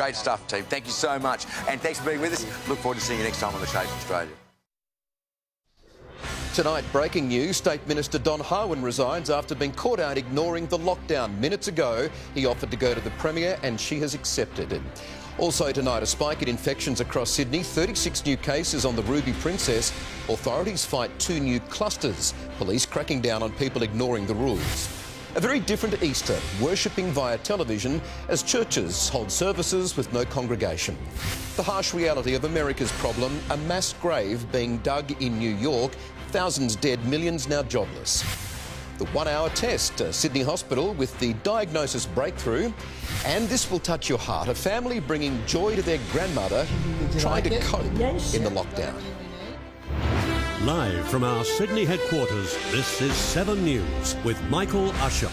Great stuff, team. Thank you so much. And thanks for being with us. Look forward to seeing you next time on The Chase Australia. Tonight, breaking news, State Minister Don Harwin resigns after being caught out ignoring the lockdown. Minutes ago, he offered to go to the Premier and she has accepted it. Also tonight, a spike in infections across Sydney, 36 new cases on the Ruby Princess. Authorities fight 2 new clusters. Police cracking down on people ignoring the rules. A very different Easter, worshipping via television as churches hold services with no congregation. The harsh reality of America's problem, a mass grave being dug in New York, thousands dead, millions now jobless. The 1-hour test, Sydney Hospital with the diagnosis breakthrough. And this will touch your heart, a family bringing joy to their grandmother trying to cope in the lockdown. Live from our Sydney headquarters, this is 7 News with Michael Usher.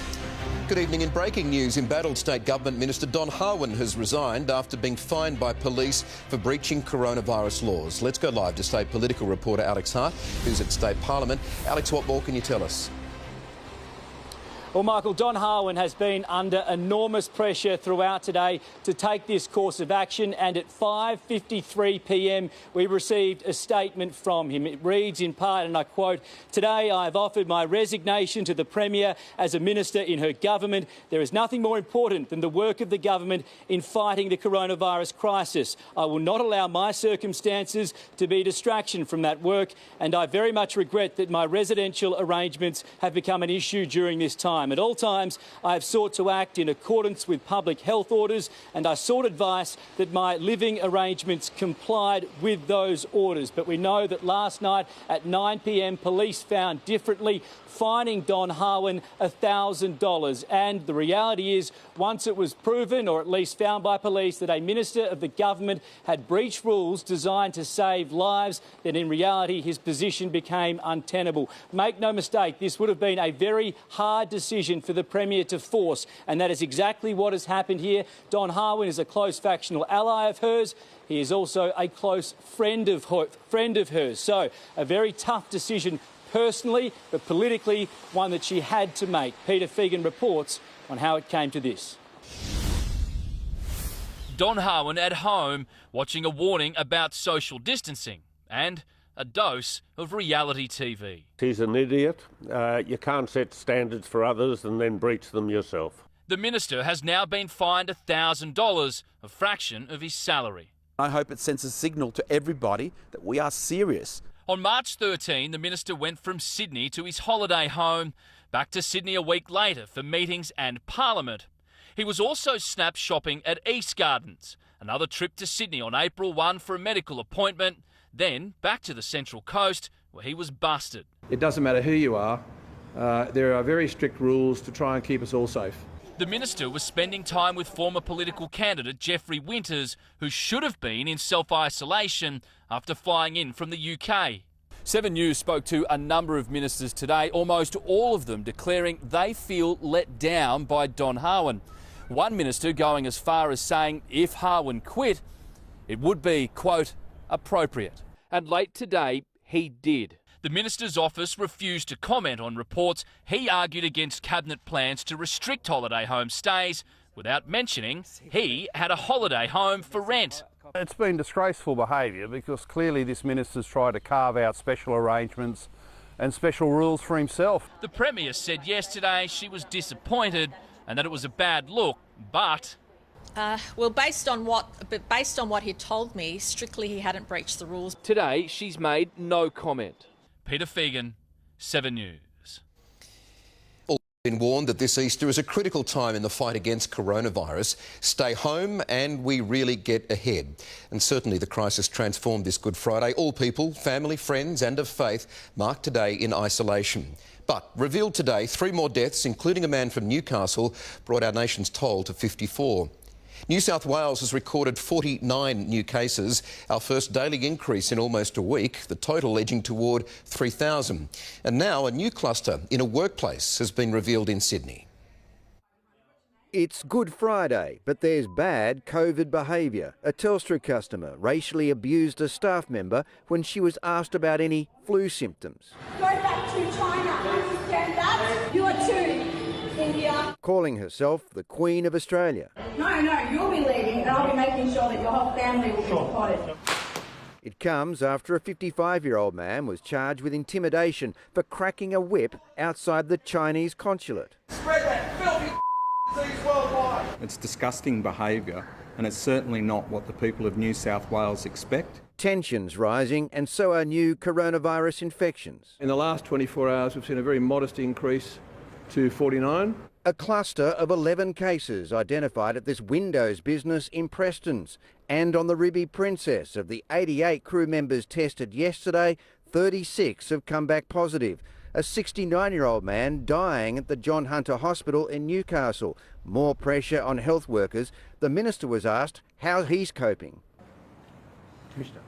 Good evening. In breaking news, embattled State Government Minister Don Harwin has resigned after being fined by police for breaching coronavirus laws. Let's go live to State political reporter Alex Hart, who's at State Parliament. Alex, what more can you tell us? Well, Michael, Don Harwin has been under enormous pressure throughout today to take this course of action, and at 5:53 p.m. we received a statement from him. It reads in part, and I quote, "Today I have offered my resignation to the Premier as a minister in her government. There is nothing more important than the work of the government in fighting the coronavirus crisis. I will not allow my circumstances to be a distraction from that work, and I very much regret that my residential arrangements have become an issue during this time. At all times, I have sought to act in accordance with public health orders, and I sought advice that my living arrangements complied with those orders." But we know that last night at 9 p.m, police found differently, fining Don Harwin $1,000. And the reality is, once it was proven, or at least found by police, that a minister of the government had breached rules designed to save lives, then in reality his position became untenable. Make no mistake, this would have been a very hard decision for the Premier to force, and that is exactly what has happened here. Don Harwin is a close factional ally of hers. He is also a close friend of hers. So a very tough decision personally, but politically one that she had to make. Peter Fegan reports on how it came to this. Don Harwin at home watching a warning about social distancing and a dose of reality TV. He's an idiot. You can't set standards for others and then breach them yourself. The minister has now been fined $1,000, a fraction of his salary. I hope it sends a signal to everybody that we are serious. On March 13, the minister went from Sydney to his holiday home, back to Sydney a week later for meetings and Parliament. He was also snap shopping at East Gardens, another trip to Sydney on April 1 for a medical appointment, then back to the Central Coast where he was busted. It doesn't matter who you are, there are very strict rules to try and keep us all safe. The minister was spending time with former political candidate Jeffrey Winters, who should have been in self-isolation after flying in from the UK. 7 News spoke to a number of ministers today, almost all of them declaring they feel let down by Don Harwin. One minister going as far as saying if Harwin quit, it would be, quote, appropriate. And late today, he did. The minister's office refused to comment on reports he argued against cabinet plans to restrict holiday home stays without mentioning he had a holiday home for rent. It's been disgraceful behaviour because clearly this minister's tried to carve out special arrangements and special rules for himself. The Premier said yesterday she was disappointed and that it was a bad look, but... Well, based on what he told me, strictly he hadn't breached the rules. Today, she's made no comment. Peter Fegan, 7 News. All been warned that this Easter is a critical time in the fight against coronavirus. Stay home and we really get ahead. And certainly the crisis transformed this Good Friday. All people, family, friends and of faith marked today in isolation. But revealed today, 3 more deaths, including a man from Newcastle, brought our nation's toll to 54. New South Wales has recorded 49 new cases, our first daily increase in almost a week, the total edging toward 3,000. And now a new cluster in a workplace has been revealed in Sydney. It's Good Friday, but there's bad COVID behaviour. A Telstra customer racially abused a staff member when she was asked about any flu symptoms. Go back to China, understand that? You are too, India. Calling herself the Queen of Australia. No, you'll be leaving. I'll be making sure that your whole family will be supported. It comes after a 55-year-old man was charged with intimidation for cracking a whip outside the Chinese consulate. Spread that filthy disease worldwide. It's disgusting behaviour, and it's certainly not what the people of New South Wales expect. Tensions rising, and so are new coronavirus infections. In the last 24 hours, we've seen a very modest increase to 49. A cluster of 11 cases identified at this windows business in Prestons. And on the Ribby Princess, of the 88 crew members tested yesterday, 36 have come back positive. A 69-year-old man dying at the John Hunter Hospital in Newcastle. More pressure on health workers. The Minister was asked how he's coping. Commissioner.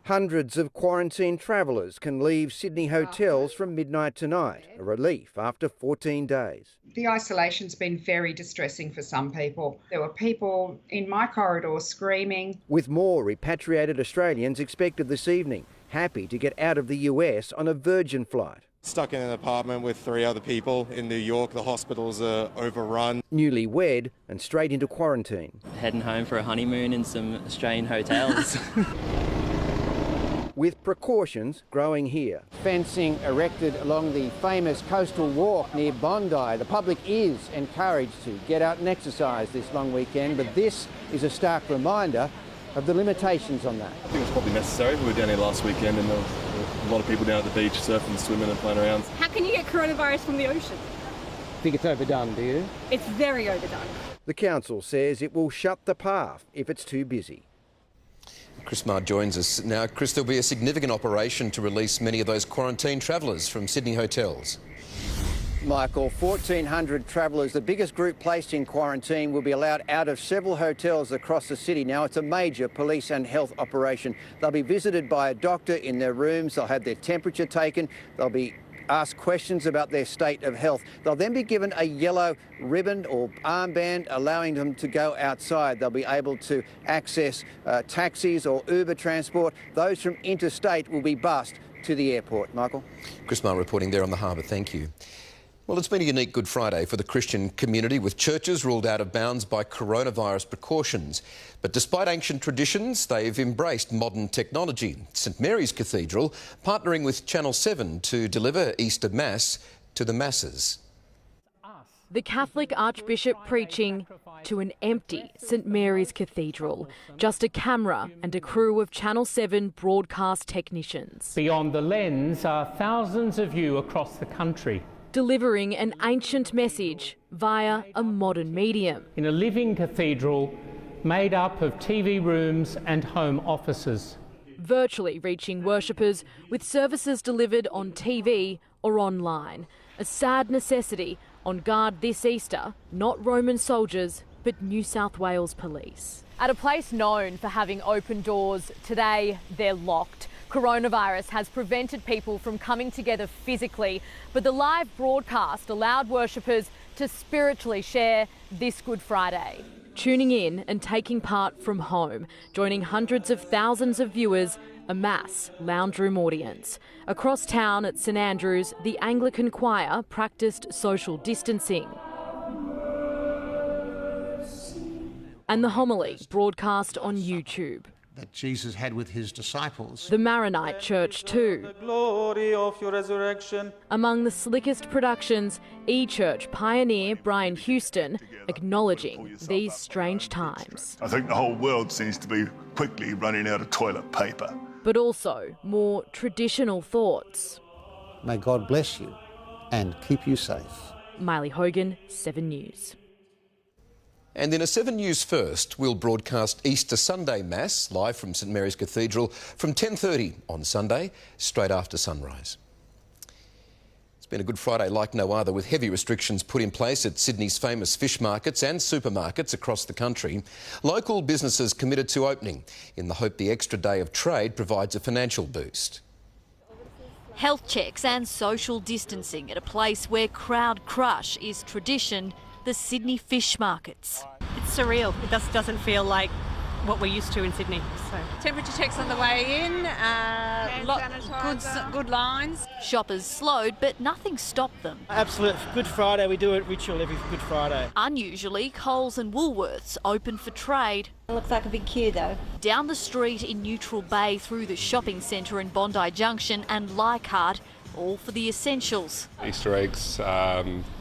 Hundreds of quarantine travellers can leave Sydney hotels from midnight tonight, a relief after 14 days. The isolation's been very distressing for some people. There were people in my corridor screaming. With more repatriated Australians expected this evening, happy to get out of the US on a Virgin flight. Stuck in an apartment with 3 other people in New York. The hospitals are overrun. Newly wed and straight into quarantine. Heading home for a honeymoon in some Australian hotels. With precautions growing here. Fencing erected along the famous coastal walk near Bondi. The public is encouraged to get out and exercise this long weekend, but this is a stark reminder of the limitations on that. I think it's probably necessary. We were down here last weekend and there were a lot of people down at the beach surfing, swimming and playing around. How can you get coronavirus from the ocean? I think it's overdone, do you? It's very overdone. The council says it will shut the path if it's too busy. Chris Marr joins us now. Chris, there'll be a significant operation to release many of those quarantine travellers from Sydney hotels. Michael, 1,400 travellers, the biggest group placed in quarantine, will be allowed out of several hotels across the city. Now, it's a major police and health operation. They'll be visited by a doctor in their rooms. They'll have their temperature taken. They'll be asked questions about their state of health. They'll then be given a yellow ribbon or armband allowing them to go outside. They'll be able to access taxis or Uber transport. Those from interstate will be bussed to the airport. Michael? Chris Marr reporting there on the harbour. Thank you. Well, it's been a unique Good Friday for the Christian community, with churches ruled out of bounds by coronavirus precautions. But despite ancient traditions, they've embraced modern technology. St Mary's Cathedral partnering with Channel 7 to deliver Easter Mass to the masses. The Catholic Archbishop preaching to an empty St Mary's Cathedral. Just a camera and a crew of Channel 7 broadcast technicians. Beyond the lens are thousands of you across the country, delivering an ancient message via a modern medium. in a living cathedral made up of TV rooms and home offices. Virtually reaching worshippers with services delivered on TV or online. A sad necessity. On guard this Easter, not Roman soldiers, but New South Wales police. At a place known for having open doors, today they're locked. Coronavirus has prevented people from coming together physically, but the live broadcast allowed worshippers to spiritually share this Good Friday. Tuning in and taking part from home, joining hundreds of thousands of viewers, a mass lounge room audience. Across town at St Andrews, the Anglican choir practiced social distancing. And the homily broadcast on YouTube. That Jesus had with his disciples. The Maronite Church too. The glory of your resurrection. Among the slickest productions, E-Church pioneer Brian Houston acknowledging these strange times. I think the whole world seems to be quickly running out of toilet paper. But also more traditional thoughts. May God bless you and keep you safe. Miley Hogan, 7 News. And in a 7 News first, we'll broadcast Easter Sunday Mass live from St Mary's Cathedral from 10:30 on Sunday, straight after sunrise. It's been a Good Friday like no other, with heavy restrictions put in place at Sydney's famous fish markets and supermarkets across the country. Local businesses committed to opening in the hope the extra day of trade provides a financial boost. Health checks and social distancing at a place where crowd crush is tradition, the Sydney fish markets. It's surreal. It just doesn't feel like what we're used to in Sydney. So temperature checks on the way in, good lines. Shoppers slowed, but nothing stopped them. Absolute Good Friday. We do a ritual every Good Friday. Unusually, Coles and Woolworths open for trade. It looks like a big queue though. Down the street in Neutral Bay, through the shopping centre in Bondi Junction and Leichhardt, all for the essentials. Easter eggs,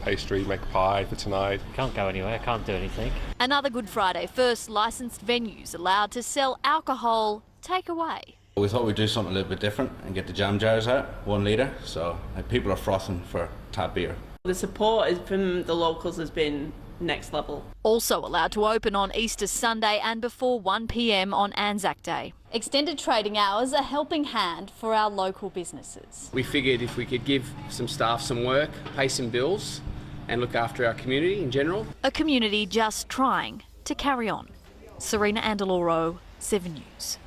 pastry, make pie for tonight. Can't go anywhere, can't do anything. Another Good Friday first, licensed venues allowed to sell alcohol takeaway. We thought we'd do something a little bit different and get the jam jars out, 1 litre, so people are frothing for tap beer. The support from the locals has been next level. Also allowed to open on Easter Sunday and before 1 p.m. on Anzac Day. Extended trading hours a helping hand for our local businesses. We figured if we could give some staff some work, pay some bills and look after our community in general. A community just trying to carry on. Serena Andaloro, 7 News.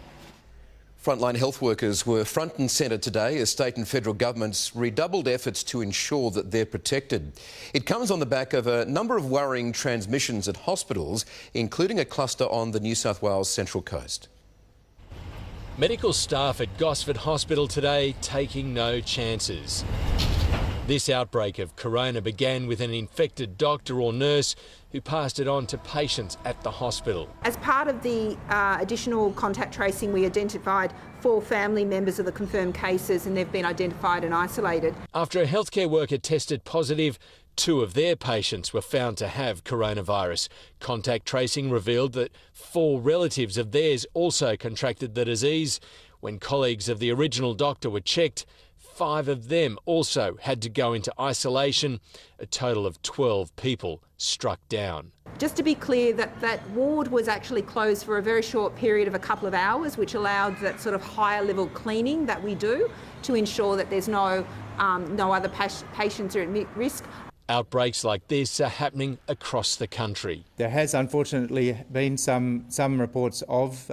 Frontline health workers were front and centre today as state and federal governments redoubled efforts to ensure that they're protected. It comes on the back of a number of worrying transmissions at hospitals, including a cluster on the New South Wales Central Coast. Medical staff at Gosford Hospital today taking no chances. This outbreak of corona began with an infected doctor or nurse who passed it on to patients at the hospital. As part of the additional contact tracing, we identified 4 family members of the confirmed cases and they've been identified and isolated. After a healthcare worker tested positive, 2 of their patients were found to have coronavirus. Contact tracing revealed that 4 relatives of theirs also contracted the disease. When colleagues of the original doctor were checked, 5 of them also had to go into isolation. A total of 12 people struck down. Just to be clear, that ward was actually closed for a very short period of a couple of hours, which allowed that sort of higher level cleaning that we do to ensure that there's no other patients are at risk. Outbreaks like this are happening across the country. There has unfortunately been some reports of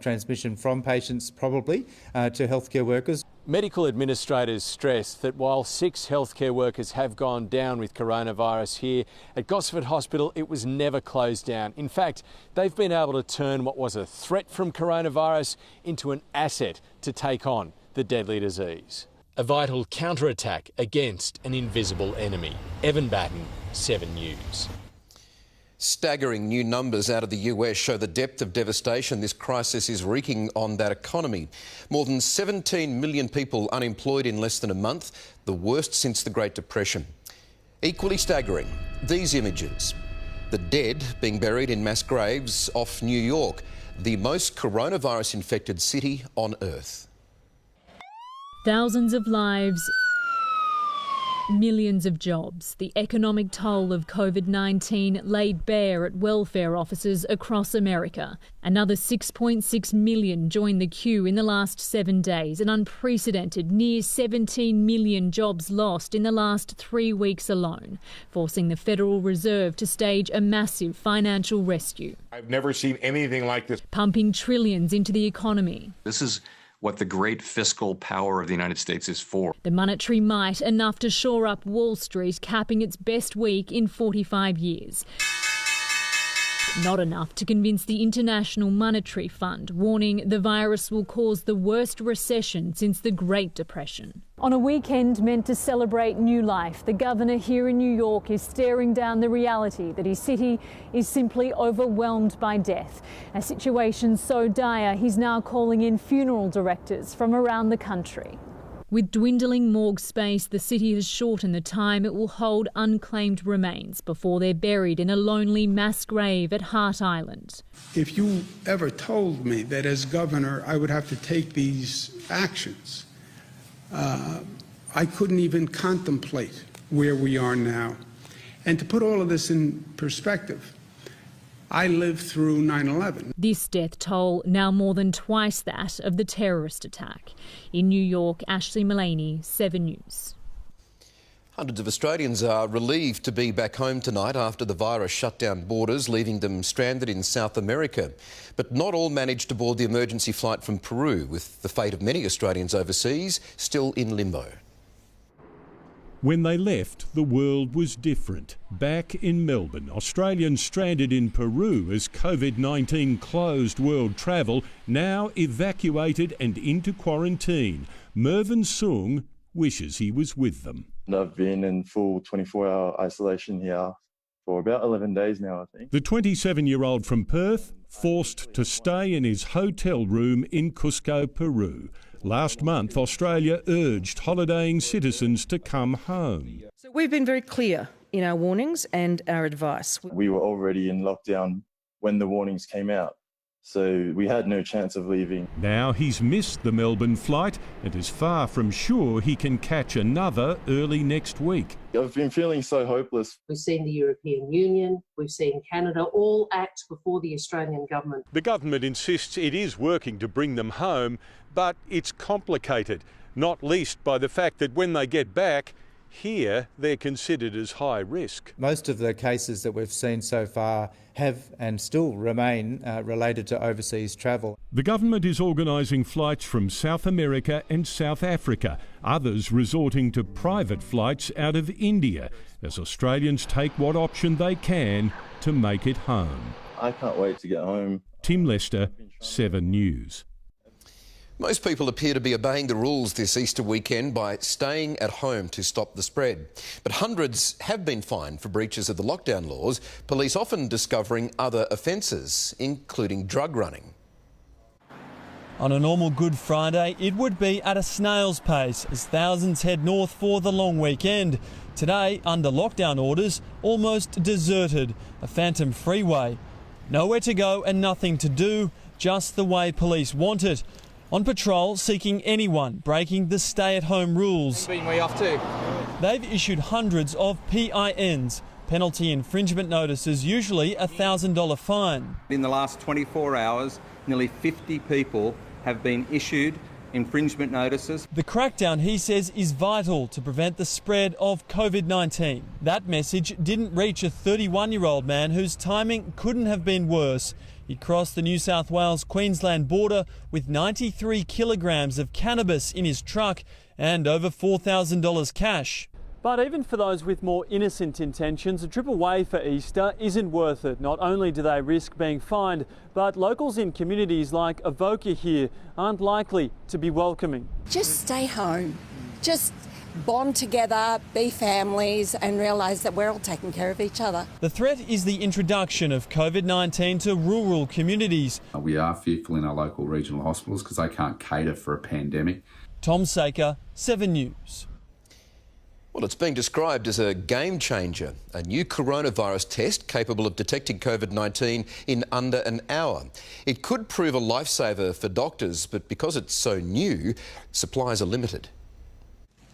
transmission from patients probably to healthcare workers. Medical administrators stress that while 6 healthcare workers have gone down with coronavirus here, at Gosford Hospital it was never closed down. In fact, they've been able to turn what was a threat from coronavirus into an asset to take on the deadly disease. A vital counterattack against an invisible enemy. Evan Batten, 7 News. Staggering new numbers out of the US show the depth of devastation this crisis is wreaking on that economy. More than 17 million people unemployed in less than a month, the worst since the Great Depression. Equally staggering, these images. The dead being buried in mass graves off New York, the most coronavirus-infected city on Earth. Thousands of lives, millions of jobs. The economic toll of COVID-19 laid bare at welfare offices across America. Another 6.6 million joined the queue in the last 7 days, an unprecedented near 17 million jobs lost in the last 3 weeks alone, forcing the Federal Reserve to stage a massive financial rescue. I've never seen anything like this. Pumping trillions into the economy. This is what the great fiscal power of the United States is for. The monetary might enough to shore up Wall Street, capping its best week in 45 years. Not enough to convince the International Monetary Fund, warning the virus will cause the worst recession since the Great Depression. On a weekend meant to celebrate new life, the governor here in New York is staring down the reality that his city is simply overwhelmed by death. A situation so dire, he's now calling in funeral directors from around the country. With dwindling morgue space, the city has shortened the time it will hold unclaimed remains before they're buried in a lonely mass grave at Hart Island. If you ever told me that as governor I would have to take these actions, I couldn't even contemplate where we are now. And to put all of this in perspective, I lived through 9/11. This death toll now more than twice that of the terrorist attack. In New York, Ashley Mullaney, 7 News. Hundreds of Australians are relieved to be back home tonight after the virus shut down borders, leaving them stranded in South America. But not all managed to board the emergency flight from Peru, with the fate of many Australians overseas still in limbo. When they left, the world was different. Back in Melbourne, Australians stranded in Peru as COVID-19 closed world travel, now evacuated and into quarantine. Mervyn Sung wishes he was with them. I've been in full 24-hour isolation here for about 11 days now, I think. The 27-year-old from Perth, forced to stay in his hotel room in Cusco, Peru. Last month, Australia urged holidaying citizens to come home. So we've been very clear in our warnings and our advice. We were already in lockdown when the warnings came out, so we had no chance of leaving. Now he's missed the Melbourne flight and is far from sure he can catch another early next week. I've been feeling so hopeless. We've seen the European Union, we've seen Canada all act before the Australian government. The government insists it is working to bring them home, but it's complicated, not least by the fact that when they get back, here they're considered as high risk. Most of the cases that we've seen so far have and still remain related to overseas travel. The government is organising flights from South America and South Africa, others resorting to private flights out of India, as Australians take what option they can to make it home. I can't wait to get home. Tim Lester, 7 News. Most people appear to be obeying the rules this Easter weekend by staying at home to stop the spread. But hundreds have been fined for breaches of the lockdown laws, police often discovering other offences, including drug running. On a normal Good Friday, it would be at a snail's pace as thousands head north for the long weekend. Today, under lockdown orders, almost deserted, a phantom freeway. Nowhere to go and nothing to do, just the way police want it. On patrol, seeking anyone breaking the stay-at-home rules. Been way off too. They've issued hundreds of PINs, penalty infringement notices, usually a $1,000 fine. In the last 24 hours, nearly 50 people have been issued infringement notices. The crackdown, he says, is vital to prevent the spread of COVID-19. That message didn't reach a 31-year-old man whose timing couldn't have been worse. He crossed the New South Wales-Queensland border with 93 kilograms of cannabis in his truck and over $4,000 cash. But even for those with more innocent intentions, a trip away for Easter isn't worth it. Not only do they risk being fined, but locals in communities like Avoca here aren't likely to be welcoming. Just stay home. Just bond together, be families and realise that we're all taking care of each other. The threat is the introduction of COVID-19 to rural communities. We are fearful in our local regional hospitals because they can't cater for a pandemic. Tom Saker, 7 News. Well, it's being described as a game changer, a new coronavirus test capable of detecting COVID-19 in under an hour. It could prove a lifesaver for doctors, but because it's so new, supplies are limited.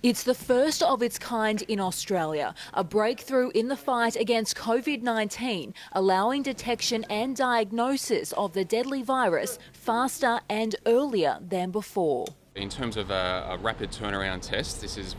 It's the first of its kind in Australia, a breakthrough in the fight against COVID-19, allowing detection and diagnosis of the deadly virus faster and earlier than before. In terms of a rapid turnaround test, this is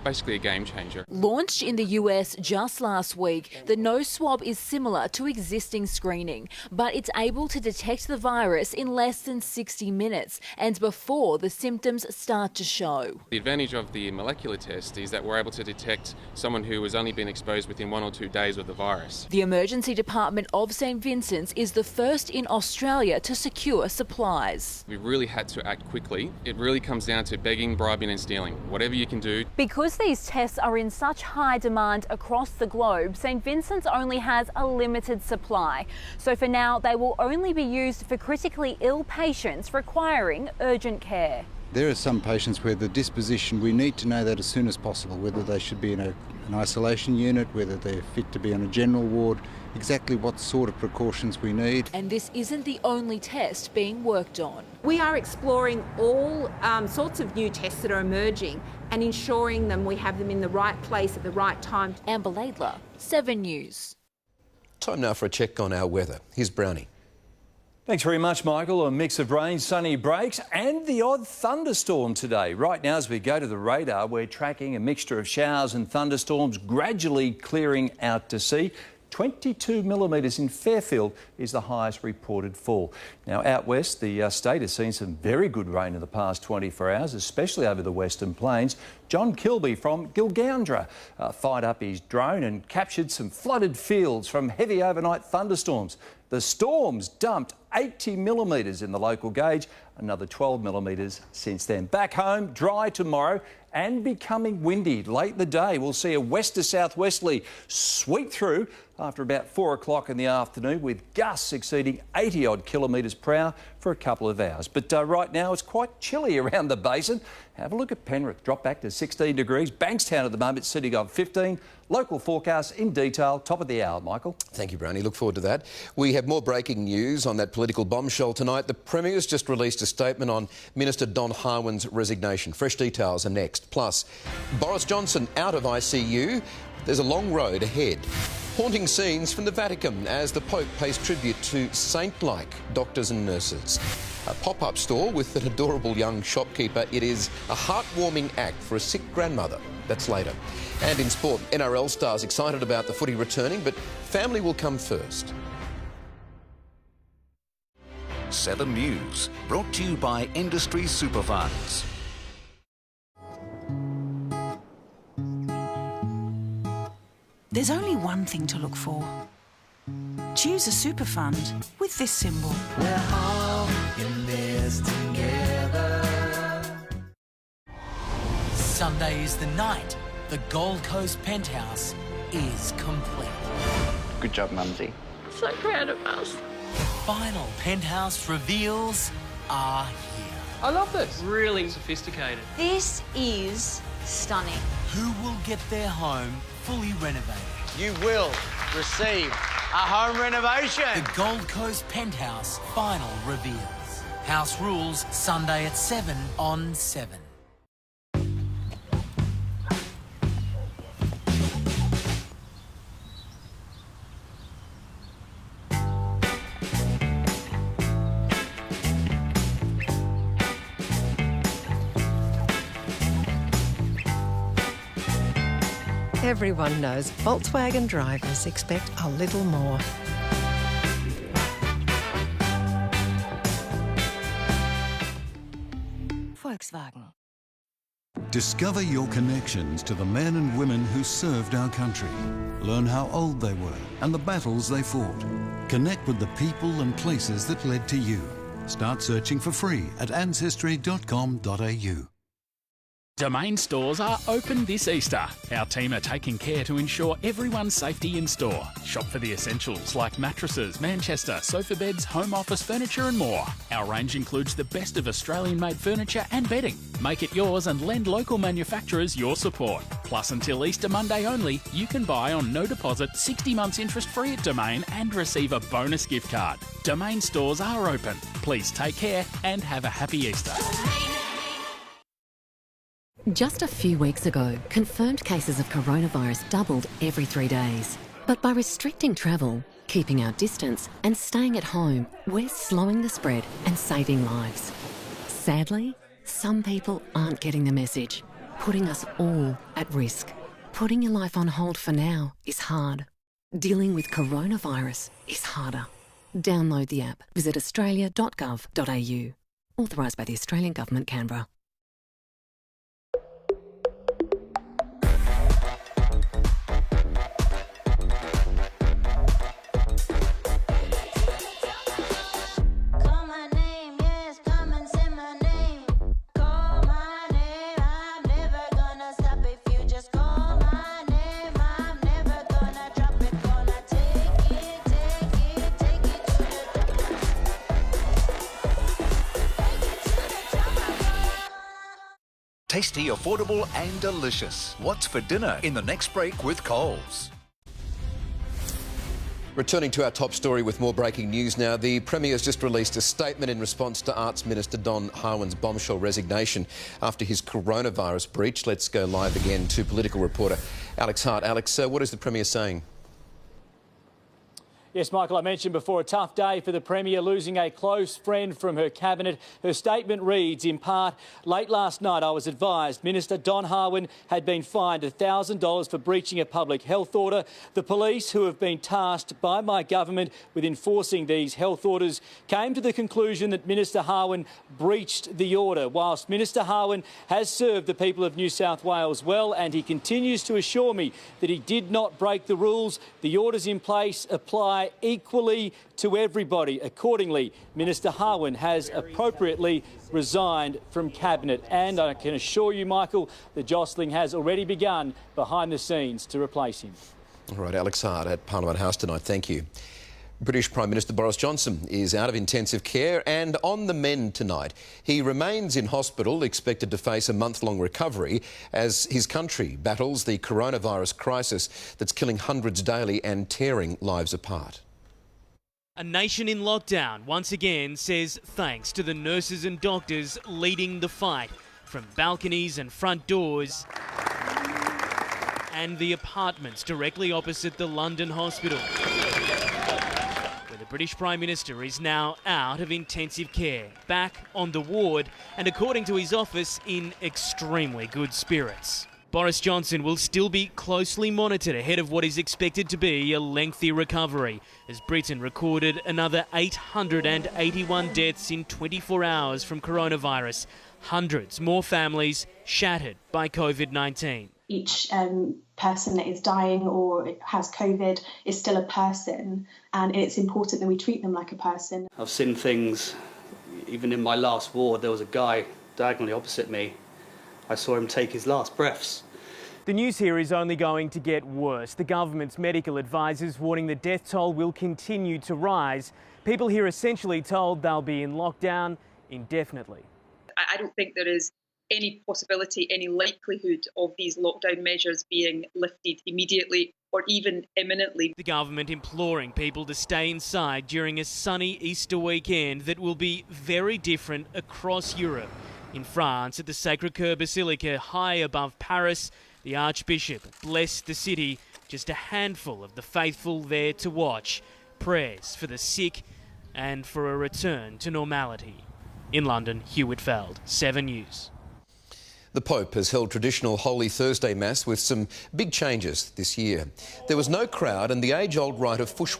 basically a game changer. Launched in the US just last week, the nose swab is similar to existing screening, but it's able to detect the virus in less than 60 minutes and before the symptoms start to show. The advantage of the molecular test is that we're able to detect someone who has only been exposed within 1 or 2 days of the virus. The emergency department of St Vincent's is the first in Australia to secure supplies. We really had to act quickly. It really comes down to begging, bribing and stealing. Whatever you can do. Because these tests are in such high demand across the globe, St Vincent's only has a limited supply. So for now, they will only be used for critically ill patients requiring urgent care. There are some patients where the disposition, we need to know that as soon as possible, whether they should be in an isolation unit, whether they're fit to be on a general ward, exactly what sort of precautions we need. And this isn't the only test being worked on. We are exploring all sorts of new tests that are emerging and ensuring we have them in the right place at the right time. Amber Laidler, 7 News. Time now for a check on our weather. Here's Brownie. Thanks very much, Michael. A mix of rain, sunny breaks and the odd thunderstorm today. Right now, as we go to the radar, we're tracking a mixture of showers and thunderstorms gradually clearing out to sea. 22 millimetres in Fairfield is the highest reported fall. Now, out west, the state has seen some very good rain in the past 24 hours, especially over the Western Plains. John Kilby from Gilgowndra fired up his drone and captured some flooded fields from heavy overnight thunderstorms. The storms dumped 80 millimetres in the local gauge, another 12 millimetres since then. Back home, dry tomorrow and becoming windy. Late in the day, we'll see a west to southwesterly sweep through after about 4 o'clock in the afternoon, with gusts exceeding 80 odd kilometres per hour for a couple of hours. But right now it's quite chilly around the basin. Have a look at Penrith, drop back to 16 degrees. Bankstown at the moment sitting on 15. Local forecasts in detail, top of the hour, Michael. Thank you, Brownie. Look forward to that. We have more breaking news on that political bombshell tonight. The Premier's just released a statement on Minister Don Harwin's resignation. Fresh details are next. Plus, Boris Johnson out of ICU. There's a long road ahead. Haunting scenes from the Vatican as the Pope pays tribute to saint-like doctors and nurses. A pop-up store with an adorable young shopkeeper. It is a heartwarming act for a sick grandmother. That's later. And in sport, NRL stars excited about the footy returning, but family will come first. 7 News, brought to you by Industry Superfunds. There's only one thing to look for. Choose a super fund with this symbol. We're all in this together. Sunday is the night. The Gold Coast penthouse is complete. Good job, Mumsy. So proud of us. The final penthouse reveals are here. I love this. Really sophisticated. This is stunning. Who will get their home fully renovated? You will receive a home renovation. The Gold Coast penthouse final reveals. House rules Sunday at 7 on 7. Everyone knows Volkswagen drivers expect a little more. Volkswagen. Discover your connections to the men and women who served our country. Learn how old they were and the battles they fought. Connect with the people and places that led to you. Start searching for free at ancestry.com.au. Domain stores are open this Easter. Our team are taking care to ensure everyone's safety in store. Shop for the essentials like mattresses, Manchester, sofa beds, home office furniture and more. Our range includes the best of Australian-made furniture and bedding. Make it yours and lend local manufacturers your support. Plus, until Easter Monday only, you can buy on no deposit, 60 months interest-free at Domain and receive a bonus gift card. Domain stores are open. Please take care and have a happy Easter. Just a few weeks ago, confirmed cases of coronavirus doubled every 3 days. But by restricting travel, keeping our distance and staying at home, we're slowing the spread and saving lives. Sadly, some people aren't getting the message, putting us all at risk. Putting your life on hold for now is hard. Dealing with coronavirus is harder. Download the app. Visit australia.gov.au. Authorised by the Australian Government, Canberra. Tasty, affordable and delicious. What's for dinner in the next break with Coles? Returning to our top story with more breaking news now. The Premier has just released a statement in response to Arts Minister Don Harwin's bombshell resignation after his coronavirus breach. Let's go live again to political reporter Alex Hart. Alex, what is the Premier saying? Yeah, Yes, Michael, I mentioned before, a tough day for the Premier, losing a close friend from her cabinet. Her statement reads, in part, late last night I was advised Minister Don Harwin had been fined $1,000 for breaching a public health order. The police, who have been tasked by my government with enforcing these health orders, came to the conclusion that Minister Harwin breached the order. Whilst Minister Harwin has served the people of New South Wales well, and he continues to assure me that he did not break the rules, the orders in place apply equally to everybody. Accordingly, Minister Harwin has appropriately resigned from Cabinet. And I can assure you, Michael, the jostling has already begun behind the scenes to replace him. All right, Alex Hart at Parliament House tonight. Thank you. British Prime Minister Boris Johnson is out of intensive care and on the mend tonight. He remains in hospital, expected to face a month-long recovery as his country battles the coronavirus crisis that's killing hundreds daily and tearing lives apart. A nation in lockdown once again says thanks to the nurses and doctors leading the fight from balconies and front doors and the apartments directly opposite the London hospital, where the British Prime Minister is now out of intensive care, back on the ward and, according to his office, in extremely good spirits. Boris Johnson will still be closely monitored ahead of what is expected to be a lengthy recovery, as Britain recorded another 881 deaths in 24 hours from coronavirus. Hundreds more families shattered by COVID-19. Each person that is dying or has COVID is still a person, and it's important that we treat them like a person. I've seen things, even in my last ward, there was a guy diagonally opposite me. I saw him take his last breaths. The news here is only going to get worse. The government's medical advisors warning the death toll will continue to rise. People here essentially told they'll be in lockdown indefinitely. I don't think there is any possibility, any likelihood of these lockdown measures being lifted immediately or even imminently. The government imploring people to stay inside during a sunny Easter weekend that will be very different across Europe. In France, at the Sacré-Cœur Basilica, high above Paris, the Archbishop blessed the city, just a handful of the faithful there to watch. Prayers for the sick and for a return to normality. In London, Hugh Whitfeld, 7 News. The Pope has held traditional Holy Thursday Mass with some big changes this year. There was no crowd and the age-old rite of foot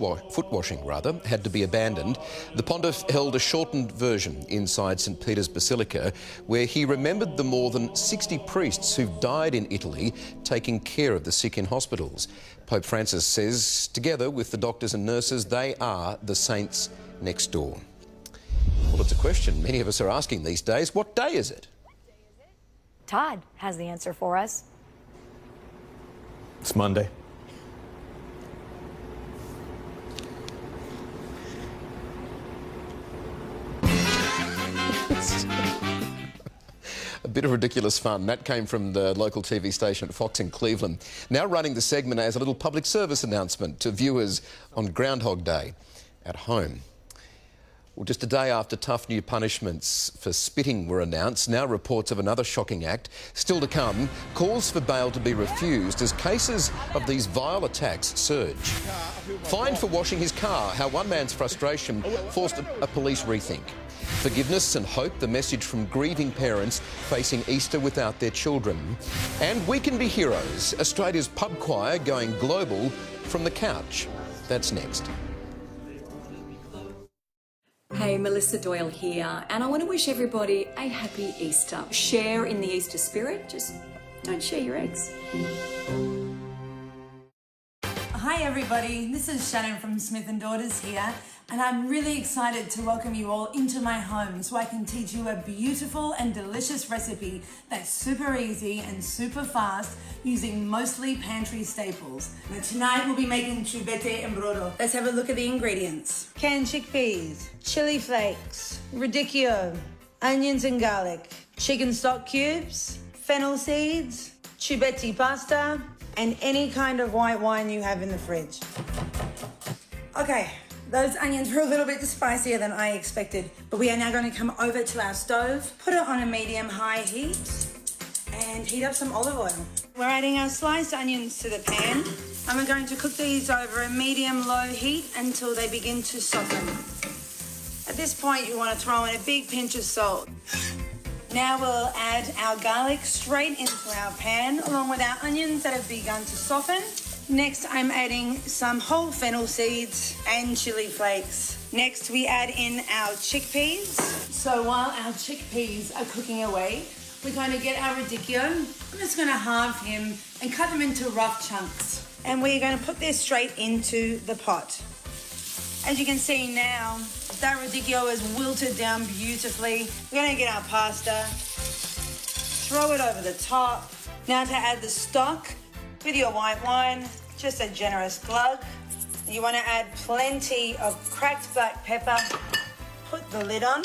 washing had to be abandoned. The pontiff held a shortened version inside St Peter's Basilica, where he remembered the more than 60 priests who've died in Italy taking care of the sick in hospitals. Pope Francis says, together with the doctors and nurses, they are the saints next door. Well, it's a question many of us are asking these days. What day is it? Todd has the answer for us. It's Monday. A bit of ridiculous fun. That came from the local TV station Fox in Cleveland. Now running the segment as a little public service announcement to viewers on Groundhog Day at home. Well, just a day after tough new punishments for spitting were announced, now reports of another shocking act. Still to come, calls for bail to be refused as cases of these vile attacks surge. Fined for washing his car, how one man's frustration forced a police rethink. Forgiveness and hope, the message from grieving parents facing Easter without their children. And We Can Be Heroes, Australia's pub choir going global from the couch. That's next. Hey, Melissa Doyle here, and I want to wish everybody a happy Easter. Share in the Easter spirit, just don't share your eggs. Hi everybody, this is Shannon from Smith & Daughters here, and I'm really excited to welcome you all into my home so I can teach you a beautiful and delicious recipe that's super easy and super fast using mostly pantry staples. Now tonight we'll be making chubete en brodo. Let's have a look at the ingredients. Canned chickpeas, chili flakes, radicchio, onions and garlic, chicken stock cubes, fennel seeds, chubete pasta, and any kind of white wine you have in the fridge. Okay, those onions were a little bit spicier than I expected, but we are now going to come over to our stove, put it on a medium-high heat, and heat up some olive oil. We're adding our sliced onions to the pan. And we're going to cook these over a medium-low heat until they begin to soften. At this point, you want to throw in a big pinch of salt. Now we'll add our garlic straight into our pan, along with our onions that have begun to soften. Next, I'm adding some whole fennel seeds and chili flakes. Next, we add in our chickpeas. So while our chickpeas are cooking away, we're going to get our radicchio. I'm just going to halve him and cut them into rough chunks. And we're going to put this straight into the pot. As you can see now, that radicchio is wilted down beautifully. We're going to get our pasta, throw it over the top. Now to add the stock with your white wine, just a generous glug. You want to add plenty of cracked black pepper. Put the lid on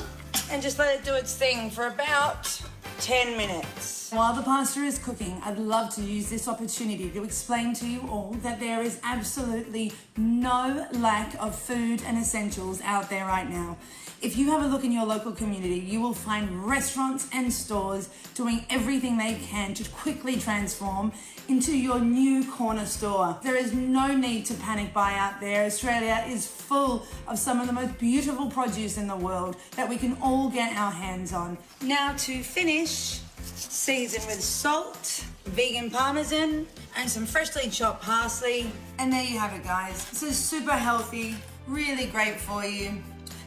and just let it do its thing for about 10 minutes. While the pasta is cooking, I'd love to use this opportunity to explain to you all that there is absolutely no lack of food and essentials out there right now. If you have a look in your local community, you will find restaurants and stores doing everything they can to quickly transform into your new corner store. There is no need to panic buy out there. Australia is full of some of the most beautiful produce in the world that we can all get our hands on. Now to finish, season with salt, vegan parmesan, and some freshly chopped parsley. And there you have it, guys. This is super healthy, really great for you.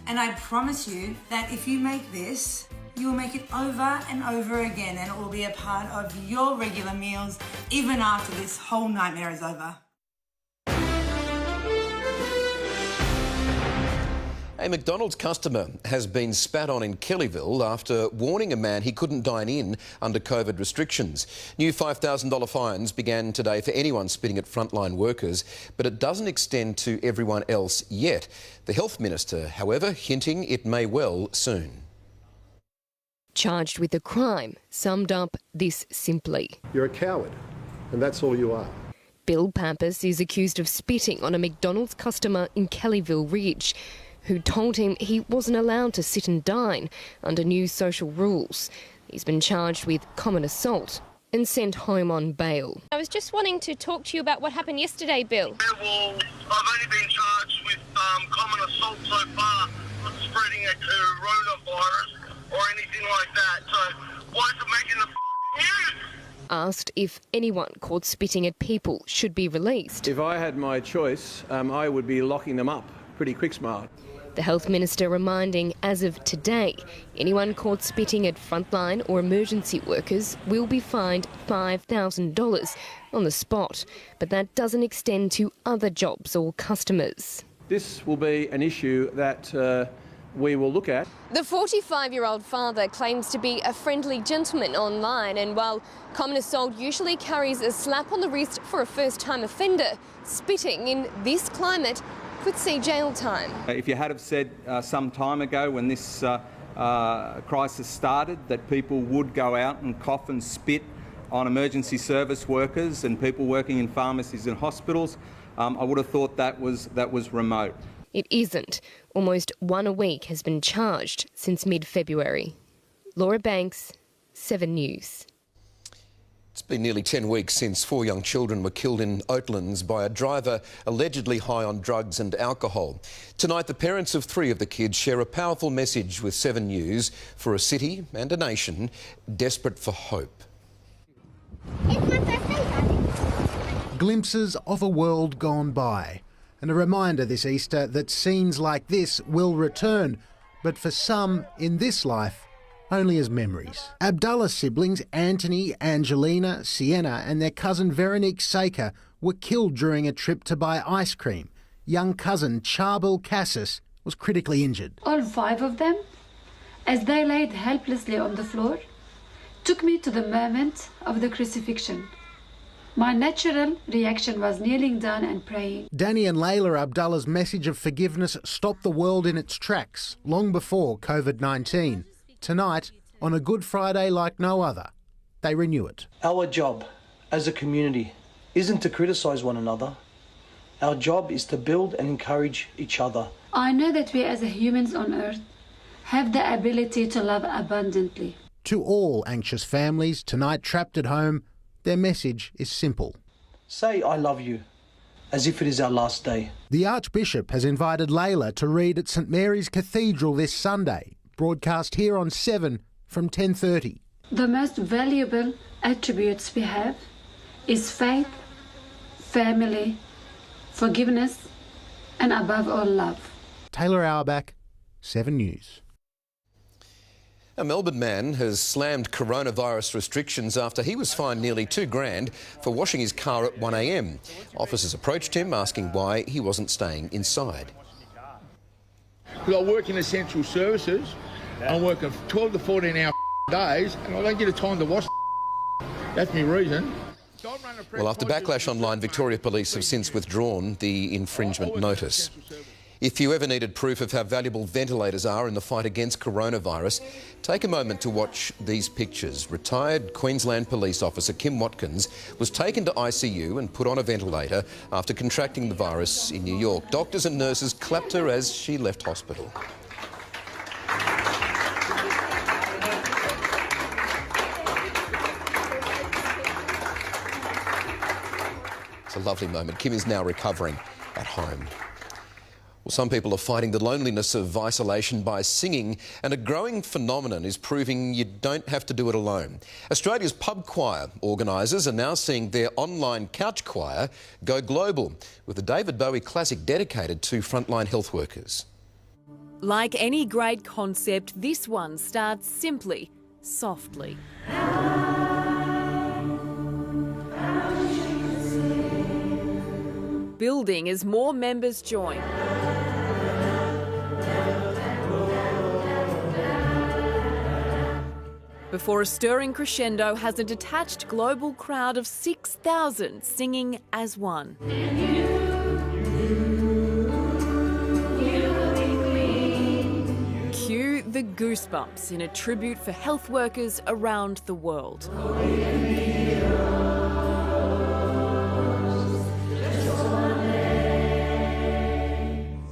And I promise you that if you make this, you'll make it over and over again, and it will be a part of your regular meals even after this whole nightmare is over. A McDonald's customer has been spat on in Kellyville after warning a man he couldn't dine in under COVID restrictions. New $5,000 fines began today for anyone spitting at frontline workers, but it doesn't extend to everyone else yet. The Health Minister, however, hinting it may well soon. Charged with a crime, summed up this simply. You're a coward, and that's all you are. Bill Pappas is accused of spitting on a McDonald's customer in Kellyville Ridge, who told him he wasn't allowed to sit and dine under new social rules. He's been charged with common assault and sent home on bail. I was just wanting to talk to you about what happened yesterday, Bill. Yeah, well, I've only been charged with common assault so far, not spreading a coronavirus or anything like that. So why is it making the news? Asked if anyone caught spitting at people should be released. If I had my choice, I would be locking them up pretty quick smart. The Health Minister reminding, as of today, anyone caught spitting at frontline or emergency workers will be fined $5,000 on the spot. But that doesn't extend to other jobs or customers. This will be an issue that we will look at. The 45-year-old father claims to be a friendly gentleman online, and while common assault usually carries a slap on the wrist for a first-time offender, spitting in this climate could see jail time. If you had have said some time ago when this crisis started that people would go out and cough and spit on emergency service workers and people working in pharmacies and hospitals, I would have thought that was remote. It isn't. Almost one a week has been charged since mid-February. Laura Banks, 7 News. It's been nearly 10 weeks since 4 young children were killed in Oatlands by a driver allegedly high on drugs and alcohol. Tonight, the parents of 3 of the kids share a powerful message with 7 News for a city and a nation desperate for hope. Glimpses of a world gone by, and a reminder this Easter that scenes like this will return, but for some in this life, only as memories. Abdullah's siblings Anthony, Angelina, Sienna and their cousin Veronique Saker were killed during a trip to buy ice cream. Young cousin Charbel Cassis was critically injured. All 5 of them, as they laid helplessly on the floor, took me to the moment of the crucifixion. My natural reaction was kneeling down and praying. Danny and Layla Abdullah's message of forgiveness stopped the world in its tracks long before COVID-19. Tonight, on a Good Friday like no other, they renew it. Our job as a community isn't to criticise one another. Our job is to build and encourage each other. I know that we as humans on earth have the ability to love abundantly. To all anxious families tonight trapped at home, their message is simple. Say I love you. as if it is our last day. The Archbishop has invited Layla to read at St Mary's Cathedral this Sunday, broadcast here on 7 from 10:30. The most valuable attributes we have is faith, family, forgiveness, and above all, love. Taylor Auerbach, 7 News. A Melbourne man has slammed coronavirus restrictions after he was fined nearly $2,000 for washing his car at 1 a.m. Officers approached him asking why he wasn't staying inside. Because I work in essential services, I'm working 12 to 14 hour days and I don't get a time to wash. That's my reason. Well, after backlash online, Victoria Police have since withdrawn the infringement notice. If you ever needed proof of how valuable ventilators are in the fight against coronavirus, take a moment to watch these pictures. Retired Queensland Police Officer Kim Watkins was taken to ICU and put on a ventilator after contracting the virus in New York. Doctors and nurses clapped her as she left hospital. It's a lovely moment. Kim is now recovering at home. Well, some people are fighting the loneliness of isolation by singing, and a growing phenomenon is proving you don't have to do it alone. Australia's pub choir organisers are now seeing their online couch choir go global, with a David Bowie classic dedicated to frontline health workers. Like any great concept, this one starts simply, softly. Building as more members join. Before a stirring crescendo has a detached global crowd of 6,000 singing as one. Cue the goosebumps in a tribute for health workers around the world.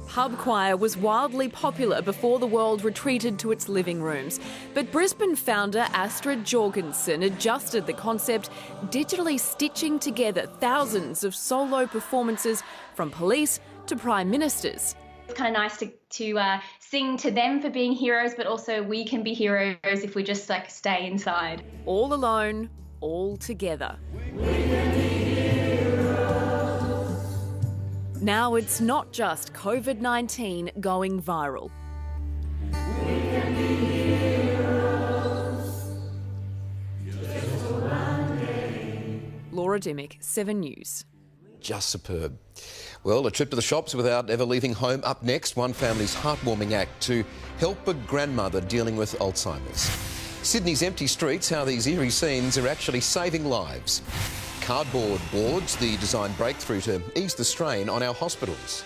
Pub choir was wildly popular before the world retreated to its living rooms. But Brisbane founder Astrid Jorgensen adjusted the concept, digitally stitching together thousands of solo performances from police to prime ministers. It's kind of nice to sing to them for being heroes, but also we can be heroes if we just stay inside. All alone, all together. Now it's not just COVID-19 going viral. Laura Dimmick, 7 News. Just superb. Well, a trip to the shops without ever leaving home. Up next, one family's heartwarming act to help a grandmother dealing with Alzheimer's. Sydney's empty streets, how these eerie scenes are actually saving lives. Cardboard wards, the design breakthrough to ease the strain on our hospitals.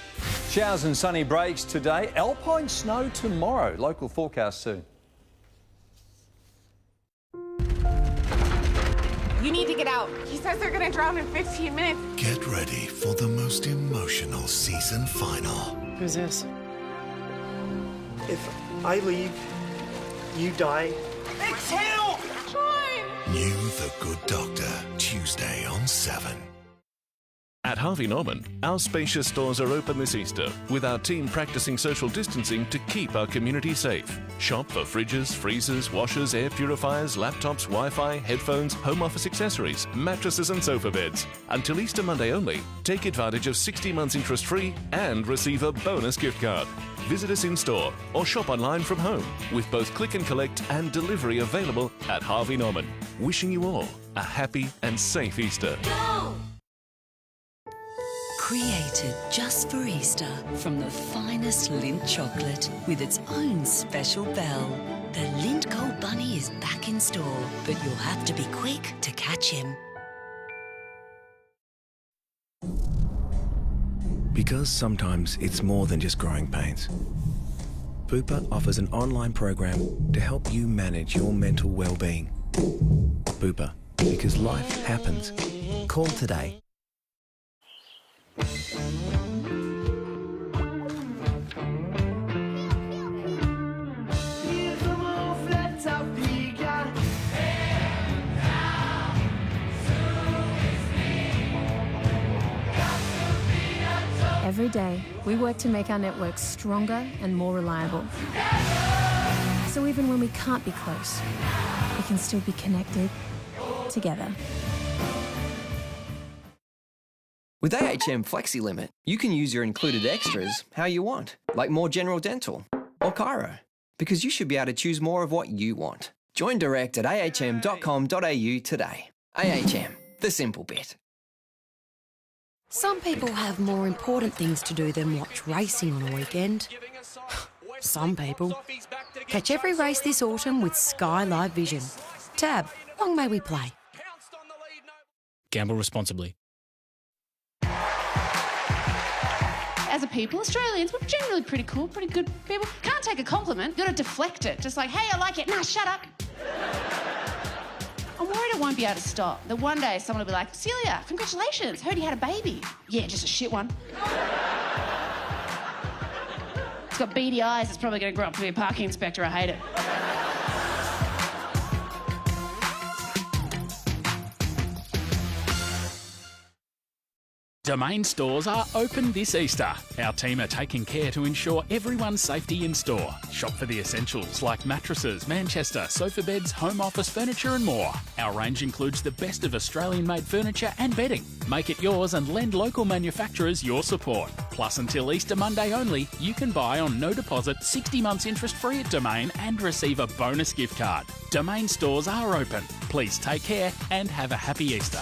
Showers and sunny breaks today. Alpine snow tomorrow. Local forecast soon. You need to get out. He says they're going to drown in 15 minutes. Get ready for the most emotional season final. Who's this? If I leave, you die. Exhale! New The Good Doctor, Tuesday on 7. At Harvey Norman, our spacious stores are open this Easter, with our team practicing social distancing to keep our community safe. Shop for fridges, freezers, washers, air purifiers, laptops, Wi-Fi, headphones, home office accessories, mattresses and sofa beds. Until Easter Monday only, take advantage of 60 months interest-free and receive a bonus gift card. Visit us in-store or shop online from home, with both click and collect and delivery available at Harvey Norman. Wishing you all a happy and safe Easter. Created just for Easter from the finest Lindt chocolate with its own special bell. The Lindt Gold Bunny is back in store, but you'll have to be quick to catch him. Because sometimes it's more than just growing pains. Bupa offers an online program to help you manage your mental well-being. Bupa, because life happens. Call today. Every day, we work to make our networks stronger and more reliable. So even when we can't be close, we can still be connected together. With AHM Flexi Limit, you can use your included extras how you want, like more general dental or chiro, because you should be able to choose more of what you want. Join direct at ahm.com.au today. AHM, the simple bit. Some people have more important things to do than watch racing on a weekend. Some people. Catch every race this autumn with Sky Live Vision. Tab, long may we play. Gamble responsibly. As a people, Australians, we're generally pretty cool, pretty good people. Can't take a compliment, gotta deflect it. Just like, hey, I like it. Nah, shut up. I'm worried I won't be able to stop. That one day someone will be like, Celia, congratulations, heard you had a baby. Yeah, just a shit one. It's got beady eyes, it's probably gonna grow up to be a parking inspector, I hate it. Domain stores are open this Easter. Our team are taking care to ensure everyone's safety in store. Shop for the essentials like mattresses, Manchester, sofa beds, home office furniture and more. Our range includes the best of Australian-made furniture and bedding. Make it yours and lend local manufacturers your support. Plus, until Easter Monday only, you can buy on no deposit, 60 months interest-free at Domain and receive a bonus gift card. Domain stores are open. Please take care and have a happy Easter.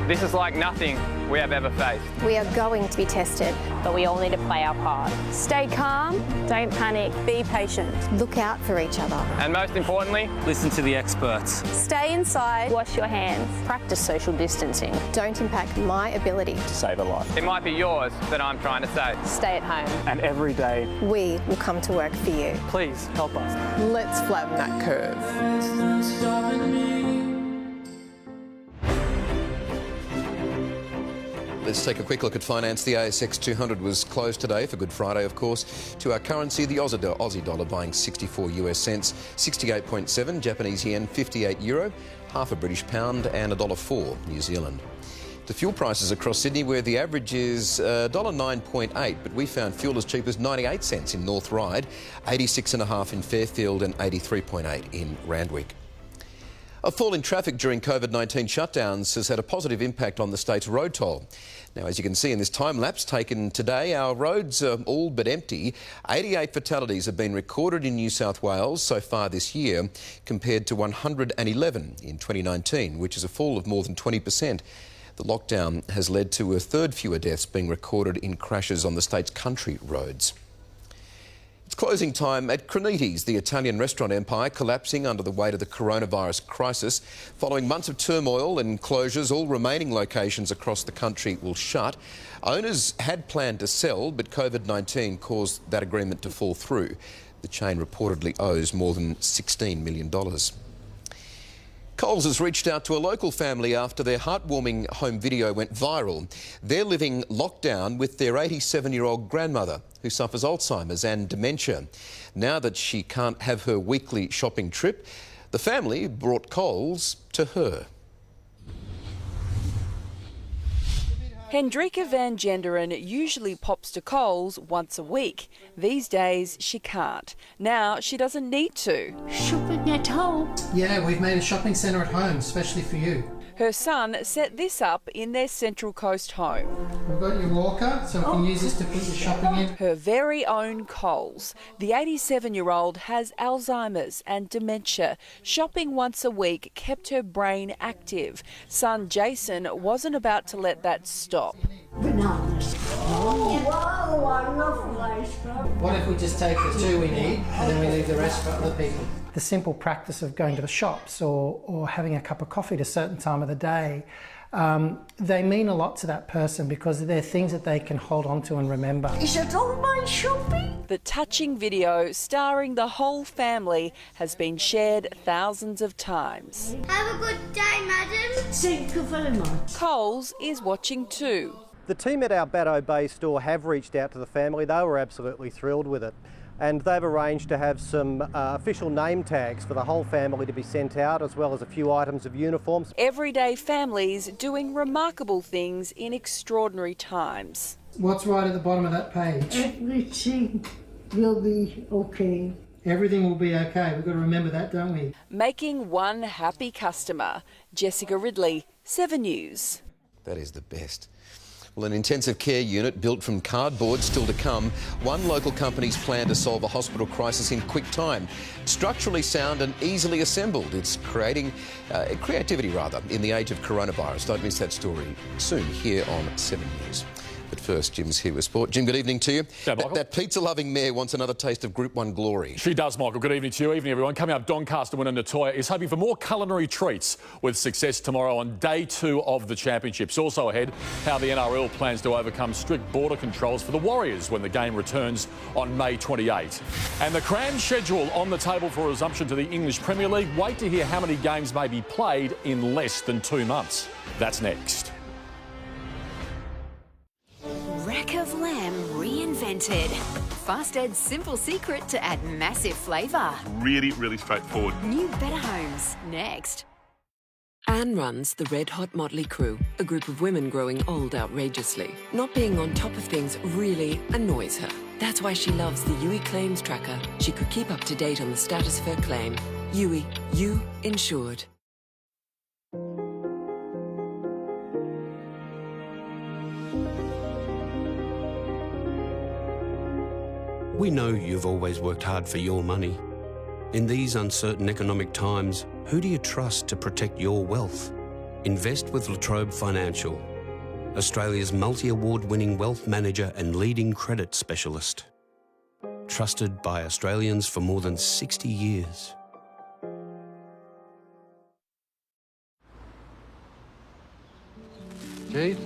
This is like nothing we have ever faced. We are going to be tested, but we all need to play our part. Stay calm, don't panic, be patient, look out for each other. And most importantly, listen to the experts. Stay inside, wash your hands, practice social distancing. Don't impact my ability To save a life. it might be yours that I'm trying to save. Stay at home. And every day, We will come to work for you. please help us. Let's flatten that curve. Let's take a quick look at finance. The ASX 200 was closed today for Good Friday, of course. To our currency, the Aussie dollar buying 64 US cents, 68.7 Japanese yen, 58 euro, half a British pound and $1.04 New Zealand. To fuel prices across Sydney, where the average is $9.8, but we found fuel as cheap as 98 cents in North Ryde, 86.5 in Fairfield and 83.8 in Randwick. A fall in traffic during COVID-19 shutdowns has had a positive impact on the state's road toll. Now, as you can see in this time-lapse taken today, our roads are all but empty. 88 fatalities have been recorded in New South Wales so far this year, compared to 111 in 2019, which is a fall of more than 20%. The lockdown has led to a third fewer deaths being recorded in crashes on the state's country roads. It's closing time at Cronitis, the Italian restaurant empire collapsing under the weight of the coronavirus crisis. Following months of turmoil and closures, all remaining locations across the country will shut. Owners had planned to sell, but COVID-19 caused that agreement to fall through. The chain reportedly owes more than $16 million. Coles has reached out to a local family after their heartwarming home video went viral. They're living lockdown with their 87-year-old grandmother, who suffers Alzheimer's and dementia. Now that she can't have her weekly shopping trip, the family brought Coles to her. Hendrika van Genderen usually pops to Coles once a week. These days she can't. Now she doesn't need to. Shopping at home. Yeah, we've made a shopping centre at home, especially for you. Her son set this up in their Central Coast home. We've got your walker, so we can use this to put your shopping in. Her very own Coles. The 87-year-old has Alzheimer's and dementia. Shopping once a week kept her brain active. Son Jason wasn't about to let that stop. Bananas. Oh, wow, I love nice. What if we just take the two we need and then we leave the rest for other people? The simple practice of going to the shops or having a cup of coffee at a certain time of the day, they mean a lot to that person because they're things that they can hold on to and remember. Is it all my shopping? The touching video starring the whole family has been shared thousands of times. Have a good day, madam. Thank you very much. Coles is watching too. The team at our Baddo Bay store have reached out to the family. They were absolutely thrilled with it. and they've arranged to have some official name tags for the whole family to be sent out, as well as a few items of uniforms. Everyday families doing remarkable things in extraordinary times. What's right at the bottom of that page? Everything will be okay. Everything will be okay. We've got to remember that, don't we? Making one happy customer. Jessica Ridley, 7 News. That is the best. Well, an intensive care unit built from cardboard still to come. One local company's plan to solve a hospital crisis in quick time. Structurally sound and easily assembled. It's creating creativity, in the age of coronavirus. Don't miss that story soon here on 7 News. But first, Jim's here with sport. Jim, good evening to you. Yeah, that pizza-loving mayor wants another taste of Group 1 glory. She does, Michael. Good evening to you. Evening, everyone. Coming up, Doncaster winner Natoya is hoping for more culinary treats with success tomorrow on day 2 of the Championships. Also ahead, how the NRL plans to overcome strict border controls for the Warriors when the game returns on May 28. And the crammed schedule on the table for resumption to the English Premier League. Wait to hear how many games may be played in less than 2 months. That's next. Rack of lamb reinvented. Fast Ed's simple secret to add massive flavour. Really, really straightforward. New Better Homes, next. Anne runs the Red Hot Motley Crew, a group of women growing old outrageously. Not being on top of things really annoys her. That's why she loves the Yui Claims Tracker. She could keep up to date on the status of her claim. Yui, you insured. We know you've always worked hard for your money. In these uncertain economic times, who do you trust to protect your wealth? Invest with La Trobe Financial, Australia's multi-award-winning wealth manager and leading credit specialist. Trusted by Australians for more than 60 years. Keith?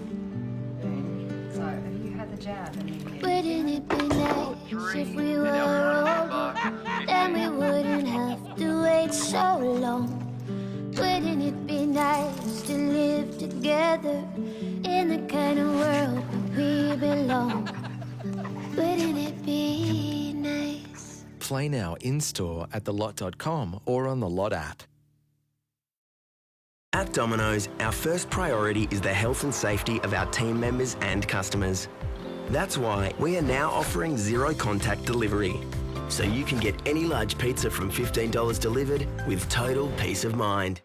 So, you had the jab and then Wouldn't it be nice if we were older? Then we wouldn't have to wait so long. Wouldn't it be nice to live together in the kind of world where we belong? Wouldn't it be nice? Play now in-store at thelot.com or on the Lot app. At Domino's, our first priority is the health and safety of our team members and customers. That's why we are now offering zero-contact delivery, so you can get any large pizza from $15 delivered with total peace of mind.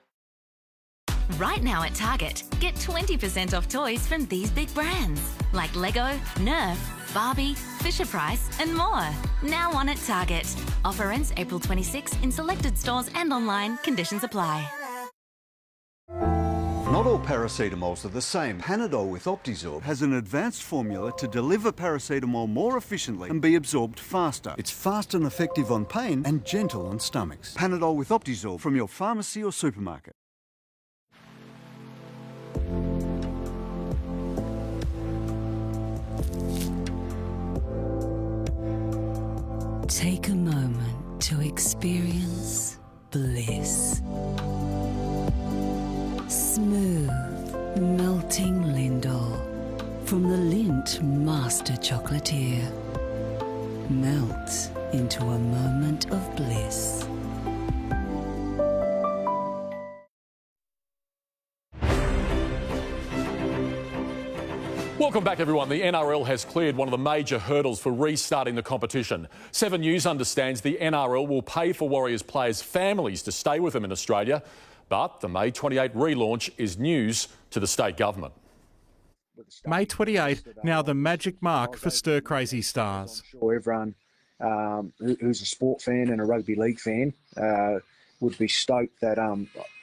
Right now at Target, get 20% off toys from these big brands like Lego, Nerf, Barbie, Fisher-Price and more. Now on at Target. Offer ends April 26 in selected stores and online. Conditions apply. Not all paracetamols are the same. Panadol with Optizorb has an advanced formula to deliver paracetamol more efficiently and be absorbed faster. It's fast and effective on pain and gentle on stomachs. Panadol with Optizorb from your pharmacy or supermarket. Take a moment to experience bliss. Smooth, melting Lindor from the Lindt Master Chocolatier. Melt into a moment of bliss. Welcome back, everyone. The NRL has cleared one of the major hurdles for restarting the competition. 7 News understands the NRL will pay for Warriors players' families to stay with them in Australia, but the May 28 relaunch is news to the state government. May 28, now the magic mark for stir-crazy stars. I'm sure everyone who's a sport fan and a rugby league fan would be stoked that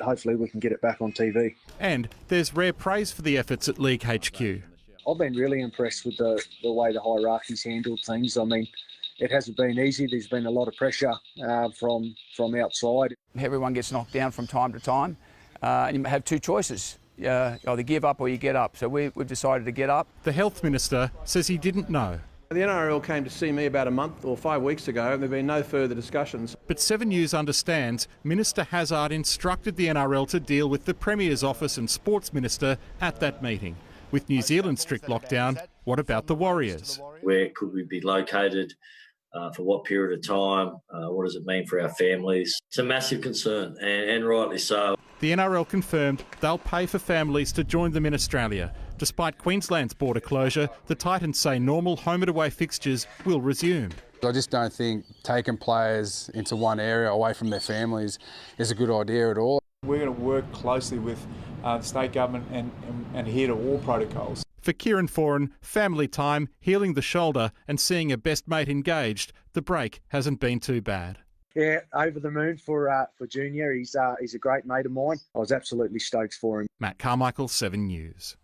hopefully we can get it back on TV. And there's rare praise for the efforts at League HQ. I've been really impressed with the way the hierarchy's handled things. I mean, it hasn't been easy. There's been a lot of pressure from outside. Everyone gets knocked down from time to time. And you have two choices. Either give up or you get up. So we've decided to get up. The Health Minister says he didn't know. The NRL came to see me about a month or 5 weeks ago, and there have been no further discussions. But 7 News understands Minister Hazzard instructed the NRL to deal with the Premier's office and Sports Minister at that meeting. With New Zealand's strict lockdown, what about the Warriors? Where could we be located For what period of time? What does it mean for our families? It's a massive concern, and rightly so. The NRL confirmed they'll pay for families to join them in Australia. Despite Queensland's border closure, the Titans say normal home and away fixtures will resume. I just don't think taking players into one area away from their families is a good idea at all. We're going to work closely with the state government and adhere to all protocols. For Kieran Foran, family time, healing the shoulder and seeing a best mate engaged, the break hasn't been too bad. Yeah, over the moon for Junior. He's a great mate of mine. I was absolutely stoked for him. Matt Carmichael, 7 News.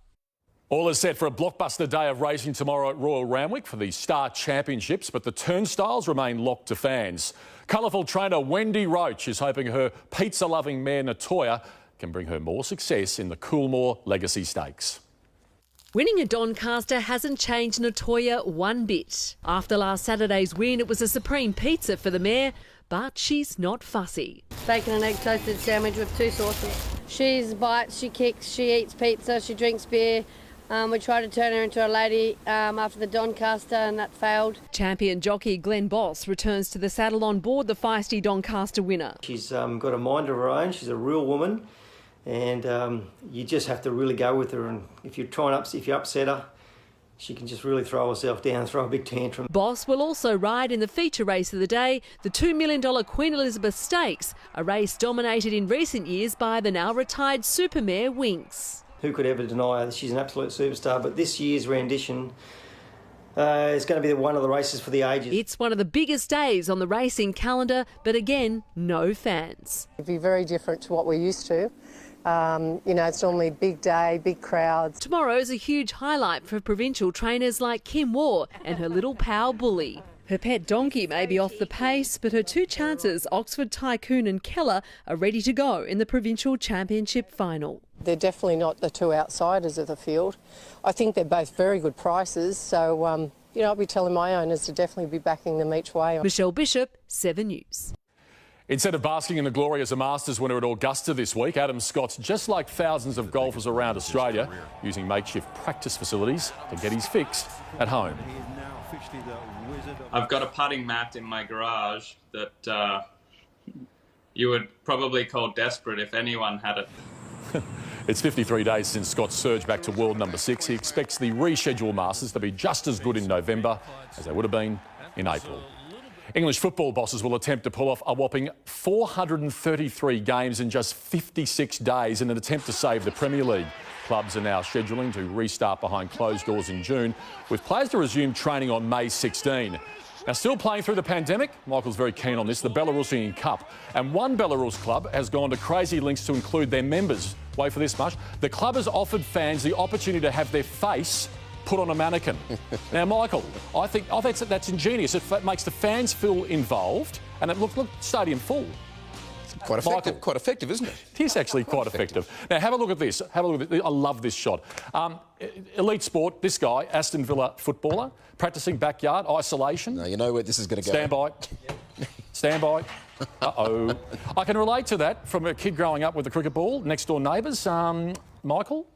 All is set for a blockbuster day of racing tomorrow at Royal Randwick for the Star Championships, but the turnstiles remain locked to fans. Colourful trainer Wendy Roach is hoping her pizza-loving mare Natoya can bring her more success in the Coolmore Legacy Stakes. Winning at Doncaster hasn't changed Natoya one bit. After last Saturday's win, it was a supreme pizza for the mare, but she's not fussy. Bacon and egg toasted sandwich with 2 sauces. She bites, she kicks, she eats pizza, she drinks beer. We tried to turn her into a lady after the Doncaster and that failed. Champion jockey Glenn Boss returns to the saddle on board the feisty Doncaster winner. She's got a mind of her own, she's a real woman, and you just have to really go with her, and if you upset her, she can just really throw herself down, throw a big tantrum. Boss will also ride in the feature race of the day, the $2 million Queen Elizabeth Stakes, a race dominated in recent years by the now retired supermare Winx. Who could ever deny that she's an absolute superstar? But this year's rendition is going to be one of the races for the ages. It's one of the biggest days on the racing calendar, but again, no fans. It'd be very different to what we're used to. It's normally a big day, big crowds. Tomorrow's a huge highlight for provincial trainers like Kim Waugh and her little pal Bully. Her pet donkey may be off the pace, but her 2 chances, Oxford Tycoon and Keller, are ready to go in the Provincial Championship final. They're definitely not the 2 outsiders of the field. I think they're both very good prices, so I'll be telling my owners to definitely be backing them each way. Michelle Bishop, 7 News. Instead of basking in the glory as a Masters winner at Augusta this week, Adam Scott's just like thousands of golfers around Australia, using makeshift practice facilities to get his fix at home. I've got a putting mat in my garage that you would probably call desperate if anyone had it. It's 53 days since Scott's surge back to world number 6. He expects the rescheduled Masters to be just as good in November as they would have been in April. English football bosses will attempt to pull off a whopping 433 games in just 56 days in an attempt to save the Premier League. Clubs are now scheduling to restart behind closed doors in June, with players to resume training on May 16. Now, still playing through the pandemic, Michael's very keen on this, the Belarusian Cup. And one Belarus club has gone to crazy lengths to include their members. Wait for this much. The club has offered fans the opportunity to have their face put on a mannequin. Now, Michael, I think that's ingenious. It makes the fans feel involved, and it look stadium full. Quite effective. Michael, quite effective, isn't it? It is actually quite effective. Now, have a look at this. Have a look at this. I love this shot. Elite sport, this guy, Aston Villa footballer, practising backyard, isolation. No, you know where this is going to go. Stand by. Stand by. Uh-oh. I can relate to that from a kid growing up with a cricket ball, next door neighbours. Michael,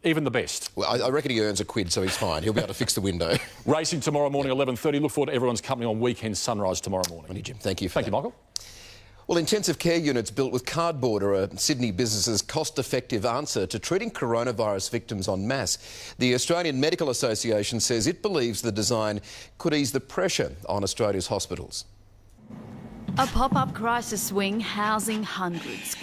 even the best. Well, I reckon he earns a quid, so he's fine. He'll be able to fix the window. Racing tomorrow morning, 11:30. Look forward to everyone's company on Weekend Sunrise tomorrow morning. Jim, thank you for Thank you, Michael. Well, intensive care units built with cardboard are a Sydney business's cost-effective answer to treating coronavirus victims en masse. The Australian Medical Association says it believes the design could ease the pressure on Australia's hospitals. A pop-up crisis wing housing hundreds.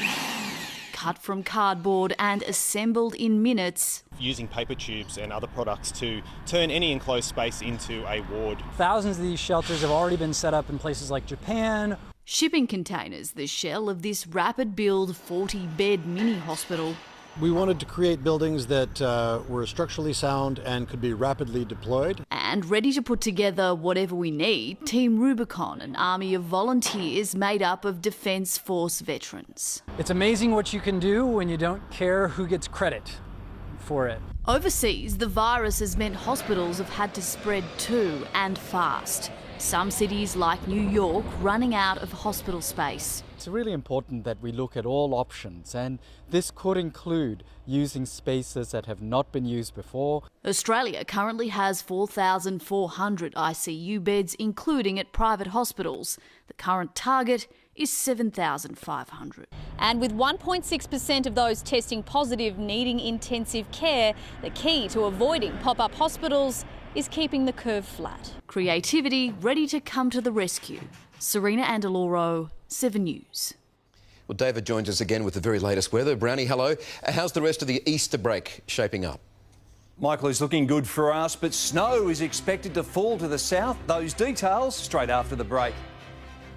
Cut from cardboard and assembled in minutes. Using paper tubes and other products to turn any enclosed space into a ward. Thousands of these shelters have already been set up in places like Japan. Shipping containers, the shell of this rapid-build 40-bed mini-hospital. We wanted to create buildings that were structurally sound and could be rapidly deployed. And ready to put together whatever we need, Team Rubicon, an army of volunteers made up of Defence Force veterans. It's amazing what you can do when you don't care who gets credit for it. Overseas, the virus has meant hospitals have had to spread too, and fast. Some cities like New York running out of hospital space. It's really important that we look at all options, and this could include using spaces that have not been used before. Australia currently has 4,400 ICU beds, including at private hospitals. The current target is 7,500. And with 1.6% of those testing positive needing intensive care, the key to avoiding pop-up hospitals is keeping the curve flat. Creativity ready to come to the rescue. Serena Andaloro, 7 News. Well, David joins us again with the very latest weather. Brownie, hello. How's the rest of the Easter break shaping up? Michael, is looking good for us, but snow is expected to fall to the south. Those details straight after the break.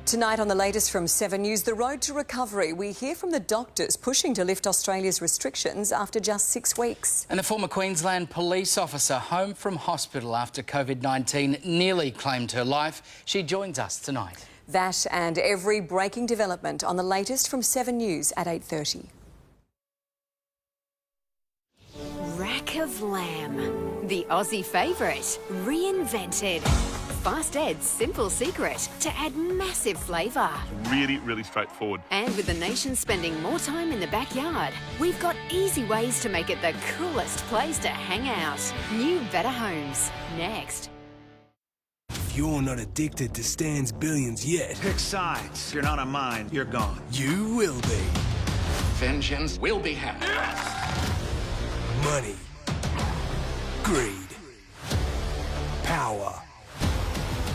Tonight on the latest from 7 News, the road to recovery. We hear from the doctors pushing to lift Australia's restrictions after just 6 weeks. And a former Queensland police officer home from hospital after COVID-19 nearly claimed her life. She joins us tonight. That and every breaking development on the latest from 7 News at 8:30. Rack of lamb, the Aussie favourite, reinvented. Fast Ed's simple secret to add massive flavour. Really, really straightforward. And with the nation spending more time in the backyard, we've got easy ways to make it the coolest place to hang out. New Better Homes, next. If you're not addicted to Stan's Billions yet... Pick sides. If you're not on mine, you're gone. You will be. Vengeance will be had. Money. Greed. Power.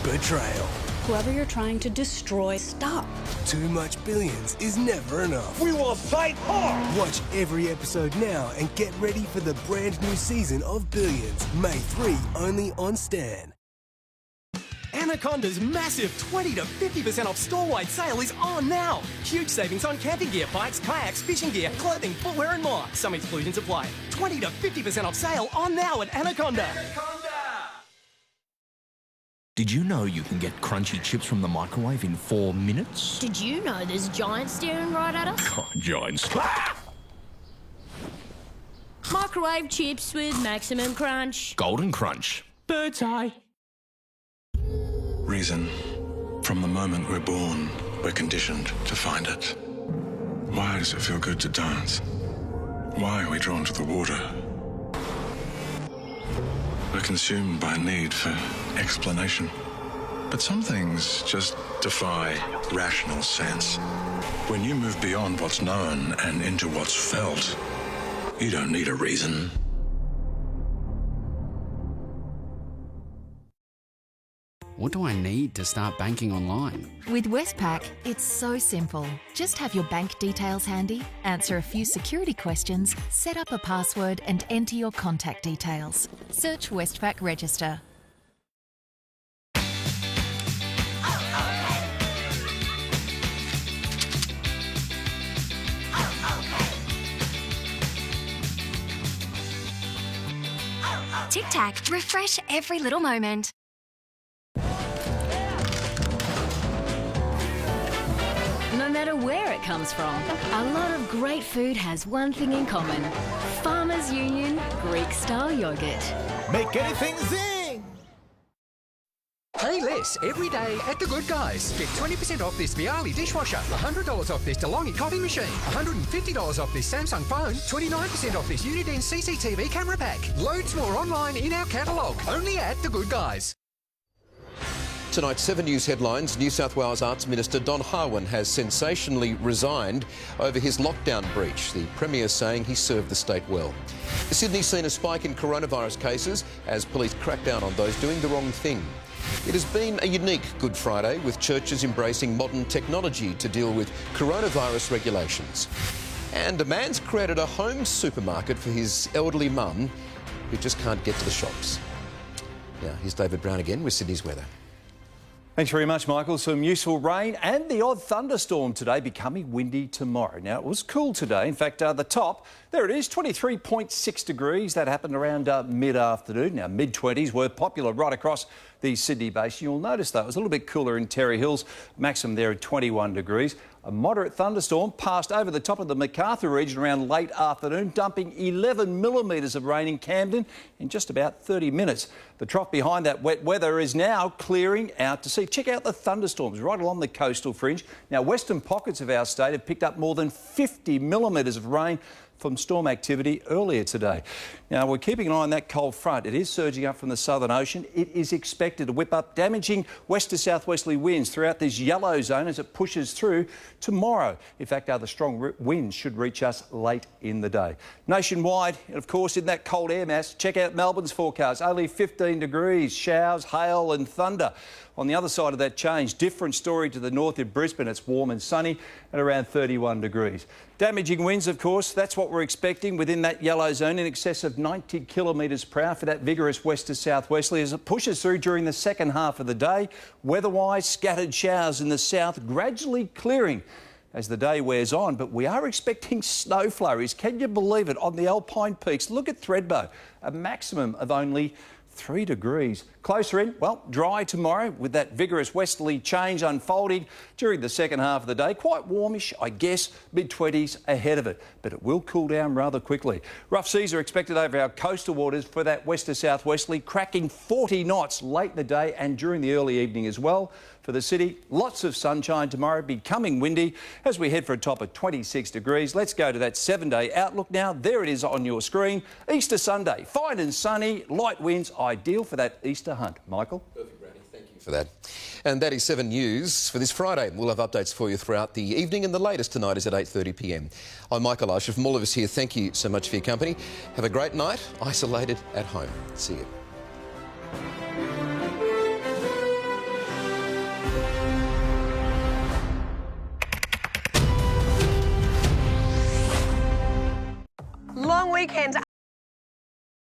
Betrayal. Whoever you're trying to destroy, stop. Too much Billions is never enough. We will fight hard! Watch every episode now and get ready for the brand new season of Billions. May 3, only on Stan. Anaconda's massive 20 to 50% off store-wide sale is on now. Huge savings on camping gear, bikes, kayaks, fishing gear, clothing, footwear and more. Some exclusions apply. 20 to 50% off sale on now at Anaconda. Did you know you can get crunchy chips from the microwave in 4 minutes? Did you know there's giants staring right at us? Oh, giants. Microwave chips with maximum crunch. Golden Crunch. Bird's eye. Reason. From the moment we're born, we're conditioned to find it. Why does it feel good to dance? Why are we drawn to the water? We're consumed by a need for explanation. But some things just defy rational sense. When you move beyond what's known and into what's felt, you don't need a reason. What do I need to start banking online? With Westpac, it's so simple. Just have your bank details handy, answer a few security questions, set up a password and enter your contact details. Search Westpac Register. Tic Tac, refresh every little moment. No matter where it comes from, a lot of great food has one thing in common. Farmers Union Greek-style yoghurt. Make anything zing! Pay less every day at The Good Guys. Get 20% off this Viali dishwasher, $100 off this DeLonghi coffee machine, $150 off this Samsung phone, 29% off this Uniden CCTV camera pack. Loads more online in our catalogue, only at The Good Guys. Tonight's 7 News headlines. New South Wales Arts Minister Don Harwin has sensationally resigned over his lockdown breach, the Premier saying he served the state well. Sydney's seen a spike in coronavirus cases as police crack down on those doing the wrong thing. It has been a unique Good Friday, with churches embracing modern technology to deal with coronavirus regulations. And a man's created a home supermarket for his elderly mum who just can't get to the shops. Now, here's David Brown again with Sydney's weather. Thanks very much, Michael. Some useful rain and the odd thunderstorm today, becoming windy tomorrow. Now, it was cool today. In fact, the top, there it is, 23.6 degrees. That happened around mid-afternoon. Now, mid-20s were popular right across the Sydney basin. You'll notice, though, it was a little bit cooler in Terry Hills. Maximum there at 21 degrees. A moderate thunderstorm passed over the top of the Macarthur region around late afternoon, dumping 11 millimetres of rain in Camden in just about 30 minutes. The trough behind that wet weather is now clearing out to sea. Check out the thunderstorms right along the coastal fringe. Now, western pockets of our state have picked up more than 50 millimetres of rain from storm activity earlier today. Now, we're keeping an eye on that cold front. It is surging up from the Southern Ocean. It is expected to whip up damaging west to southwesterly winds throughout this yellow zone as it pushes through tomorrow. In fact, the strong winds should reach us late in the day. Nationwide, and of course, in that cold air mass, check out Melbourne's forecast. Only 15 degrees, showers, hail and thunder. On the other side of that change, different story to the north in Brisbane. It's warm and sunny at around 31 degrees. Damaging winds, of course, that's what we're expecting within that yellow zone, in excess of 90 kilometres per hour for that vigorous west to southwesterly as it pushes through during the second half of the day. Weather-wise, scattered showers in the south, gradually clearing as the day wears on, but we are expecting snow flurries. Can you believe it? On the Alpine peaks, look at Thredbo, a maximum of only 3 degrees. Closer in, well, dry tomorrow with that vigorous westerly change unfolding during the second half of the day. Quite warmish, I guess, mid-20s ahead of it, but it will cool down rather quickly. Rough seas are expected over our coastal waters for that west to southwesterly, cracking 40 knots late in the day and during the early evening as well. For the city, lots of sunshine tomorrow, becoming windy as we head for a top of 26 degrees. Let's go to that 7-day outlook now. There it is on your screen. Easter Sunday, fine and sunny, light winds, ideal for that Easter hunt. Michael? Perfect, Brady. Thank you for that. And that is 7 News for this Friday. We'll have updates for you throughout the evening, and the latest tonight is at 8:30 p.m. I'm Michael Usher. From all of us here, thank you so much for your company. Have a great night, isolated at home. See you. Long weekends